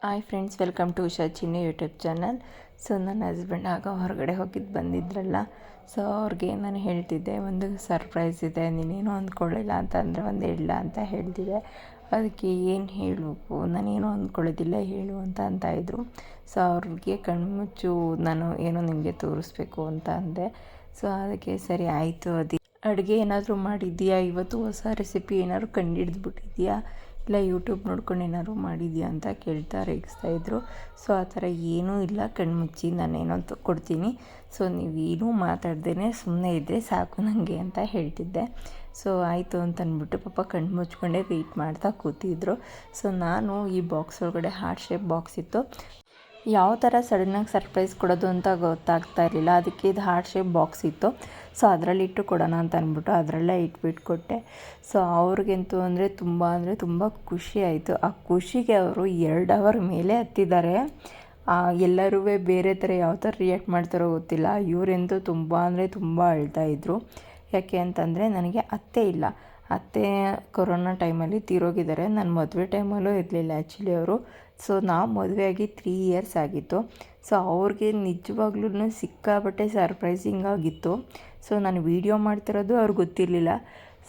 Hi friends, welcome to Usha Chinni YouTube channel. So ನನ್ನ husband ಆಗ ಹೊರಗಡೆ ಹೋಗಿದ್ದು ಬಂದಿದ್ರಲ್ಲ, ಸೊ ಅವ್ರಿಗೆ ನಾನು ಹೇಳ್ತಿದ್ದೆ ಒಂದು ಸರ್ಪ್ರೈಸ್ ಇದೆ, ನೀನೇನೋ ಅಂದ್ಕೊಳ್ಳಿಲ್ಲ ಅಂತಂದರೆ ಒಂದು ಹೇಳಲ್ಲ ಅಂತ ಹೇಳ್ತಿದ್ದೆ. ಅದಕ್ಕೆ ಏನು ಹೇಳಬೇಕು, ನಾನೇನೋ ಅಂದ್ಕೊಳ್ಳೋದಿಲ್ಲ ಹೇಳು ಅಂತ ಇದ್ದರು. ಸೊ ಅವ್ರಿಗೆ ಕಣ್ಮುಚ್ಚು, ನಾನು ಏನೋ ನಿಮಗೆ ತೋರಿಸ್ಬೇಕು ಅಂತ ಅಂದೆ. ಸೊ ಅದಕ್ಕೆ ಸರಿ ಆಯಿತು, ಅಡುಗೆ ಏನಾದರೂ ಮಾಡಿದ್ದೀಯಾ ಇವತ್ತು, ಹೊಸ ರೆಸಿಪಿ ಏನಾದ್ರು ಕಂಡುಹಿಡಿದ್ಬಿಟ್ಟಿದ್ಯಾ, ಇಲ್ಲ ಯೂಟ್ಯೂಬ್ ನೋಡ್ಕೊಂಡು ಏನಾದ್ರು ಮಾಡಿದ್ಯಾ ಅಂತ ರೇಗಿಸ್ತಾಯಿದ್ರು. ಸೊ ಆ ಥರ ಏನೂ ಇಲ್ಲ, ಕಣ್ಮುಚ್ಚಿ ನಾನೇನೋ ಕೊಡ್ತೀನಿ, ಸೊ ನೀವೇನೂ ಮಾತಾಡ್ದೇ ಸುಮ್ಮನೆ ಇದ್ದರೆ ಸಾಕು ನನಗೆ ಅಂತ ಹೇಳ್ತಿದ್ದೆ. ಸೊ ಆಯಿತು ಅಂತ ಅಂದ್ಬಿಟ್ಟು ಪಾಪ ಕಣ್ಣು ಮುಚ್ಕೊಂಡೇ ವೆಯ್ಟ್ ಮಾಡ್ತಾ ಕೂತಿದ್ರು. ಸೊ ನಾನು ಈ ಬಾಕ್ಸ್ ಒಳಗಡೆ ಹಾರ್ಟ್ ಶೇಪ್ ಬಾಕ್ಸ್ ಇತ್ತು, ಯಾವ ಥರ ಸಡನ್ನಾಗಿ ಸರ್ಪ್ರೈಸ್ ಕೊಡೋದು ಅಂತ ಗೊತ್ತಾಗ್ತಾ ಇರಲಿಲ್ಲ. ಅದಕ್ಕೆ ಇದು ಹಾರ್ಟ್ ಶೇಪ್ ಬಾಕ್ಸ್ ಇತ್ತು. ಸೊ ಅದರಲ್ಲಿ ಇಟ್ಟು ಕೊಡೋಣ ಅಂತ ಅಂದ್ಬಿಟ್ಟು ಅದರಲ್ಲೇ ಇಟ್ಬಿಟ್ಟು ಕೊಟ್ಟೆ. ಸೊ ಅವ್ರಿಗಂತೂ ಅಂದರೆ ತುಂಬ ಖುಷಿ ಆಯಿತು. ಆ ಖುಷಿಗೆ ಅವರು 2 ಅವರ್ ಮೇಲೆ ಹತ್ತಿದ್ದಾರೆ. ಎಲ್ಲರೂ ಬೇರೆ ಥರ ಯಾವ ಥರ ರಿಯಾಕ್ಟ್ ಮಾಡ್ತಾರೋ ಗೊತ್ತಿಲ್ಲ. ಇವರೆಂತೂ ತುಂಬ ಅಳ್ತಾಯಿದ್ರು. ಯಾಕೆ ಅಂತಂದರೆ ನನಗೆ ಅತ್ತೆ ಇಲ್ಲ. ಅತ್ತೆ ಕೊರೋನಾ ಟೈಮಲ್ಲಿ ತೀರೋಗಿದ್ದಾರೆ. ನನ್ನ ಮದುವೆ ಟೈಮಲ್ಲೂ ಇರಲಿಲ್ಲ ಆ್ಯಕ್ಚುಲಿ ಅವರು. ಸೊ ನಾವು ಮದುವೆಯಾಗಿ 3 ಇಯರ್ಸ್ ಆಗಿತ್ತು. ಸೊ ಅವ್ರಿಗೆ ನಿಜವಾಗ್ಲೂ ಸಿಕ್ಕಾಪಟ್ಟೆ ಸರ್ಪ್ರೈಸಿಂಗ್ ಆಗಿತ್ತು. ಸೊ ನಾನು ವೀಡಿಯೋ ಮಾಡ್ತಿರೋದು ಅವ್ರಿಗೆ ಗೊತ್ತಿರಲಿಲ್ಲ.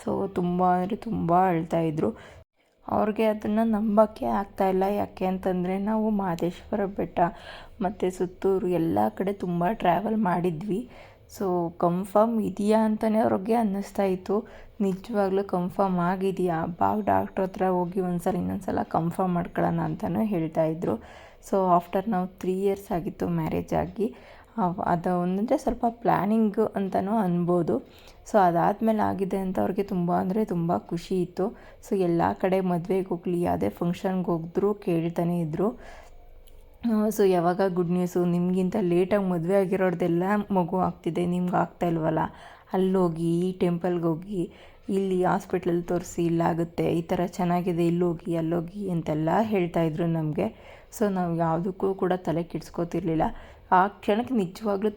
ಸೊ ತುಂಬ ಅಳ್ತಾಯಿದ್ರು. ಅವ್ರಿಗೆ ಅದನ್ನು ನಂಬೋಕ್ಕೆ ಆಗ್ತಾಯಿಲ್ಲ. ಯಾಕೆ ಅಂತಂದರೆ ನಾವು ಮಹದೇಶ್ವರ ಬೆಟ್ಟ ಮತ್ತು ಸುತ್ತೂರು ಎಲ್ಲ ಕಡೆ ತುಂಬ ಟ್ರಾವೆಲ್ ಮಾಡಿದ್ವಿ. ಸೊ ಕನ್ಫರ್ಮ್ ಇದೆಯಾ ಅಂತಲೇ ಅವ್ರಿಗೆ ಅನ್ನಿಸ್ತಾ ಇತ್ತು. ನಿಜವಾಗ್ಲೂ ಕನ್ಫರ್ಮ್ ಆಗಿದೆಯಾ, ಬಾ ಡಾಕ್ಟ್ರ್ ಹತ್ರ ಹೋಗಿ ಇನ್ನೊಂದು ಸಲ ಕನ್ಫರ್ಮ್ ಮಾಡ್ಕೊಳ್ಳೋಣ ಅಂತಲೂ ಹೇಳ್ತಾಯಿದ್ರು. ಸೊ ಆಫ್ಟರ್ ನಾವು 3 ಇಯರ್ಸ್ ಆಗಿತ್ತು ಮ್ಯಾರೇಜ್ ಆಗಿ. ಅದು ಒಂದಂದರೆ ಸ್ವಲ್ಪ ಪ್ಲ್ಯಾನಿಂಗು ಅಂತಲೂ ಅನ್ಬೋದು. ಸೊ ಅದಾದಮೇಲೆ ಆಗಿದೆ ಅಂತ ಅವ್ರಿಗೆ ತುಂಬ ಖುಷಿ ಇತ್ತು. ಸೊ ಎಲ್ಲ ಕಡೆ ಮದುವೆಗೆ ಹೋಗಲಿ, ಯಾವುದೇ ಫಂಕ್ಷನ್ಗೆ ಹೋಗಿದ್ರು ಕೇಳ್ತಾನೆ ಇದ್ದರು. ಸೊ ಯಾವಾಗ ಗುಡ್ ನ್ಯೂಸು, ನಿಮಗಿಂತ ಲೇಟಾಗಿ ಮದುವೆ ಆಗಿರೋರ್ದೆಲ್ಲ ಮಗು ಆಗ್ತಿದೆ, ನಿಮ್ಗೆ ಆಗ್ತಾ ಇಲ್ವಲ್ಲ, ಅಲ್ಲೋಗಿ ಈ ಟೆಂಪಲ್ಗೆ ಹೋಗಿ, ಇಲ್ಲಿ ಹಾಸ್ಪಿಟ್ಲಲ್ಲಿ ತೋರಿಸಿ, ಇಲ್ಲಾಗುತ್ತೆ, ಈ ಥರ ಚೆನ್ನಾಗಿದೆ, ಇಲ್ಲೋಗಿ ಅಲ್ಲೋಗಿ ಅಂತೆಲ್ಲ ಹೇಳ್ತಾಯಿದ್ರು ನಮಗೆ. ಸೊ ನಾವು ಯಾವುದಕ್ಕೂ ಕೂಡ ತಲೆ ಕೆಡಿಸ್ಕೋತಿರ್ಲಿಲ್ಲ. ಆ ಕ್ಷಣಕ್ಕೆ ನಿಜವಾಗ್ಲೂ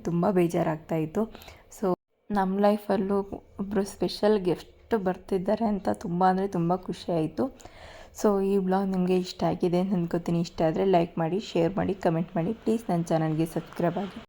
ತುಂಬ ಬೇಜಾರಾಗ್ತಾಯಿತ್ತು. ಸೊ ನಮ್ಮ ಲೈಫಲ್ಲೂ ಒಬ್ಬರು ಸ್ಪೆಷಲ್ ಗೆಸ್ಟ್ ಬರ್ತಿದ್ದಾರೆ ಅಂತ ತುಂಬ ಖುಷಿ ಆಯಿತು. ಸೊ ಈ ಬ್ಲಾಗ್ ನಿಮಗೆ ಇಷ್ಟ ಆಗಿದೆ ಅಂತ ಅಂದ್ಕೋತೀನಿ. ಇಷ್ಟ ಆದರೆ ಲೈಕ್ ಮಾಡಿ, ಶೇರ್ ಮಾಡಿ, ಕಮೆಂಟ್ ಮಾಡಿ. ಪ್ಲೀಸ್ ನನ್ನ ಚಾನಲ್ಗೆ ಸಬ್ಸ್ಕ್ರೈಬ್ ಆಗಿ.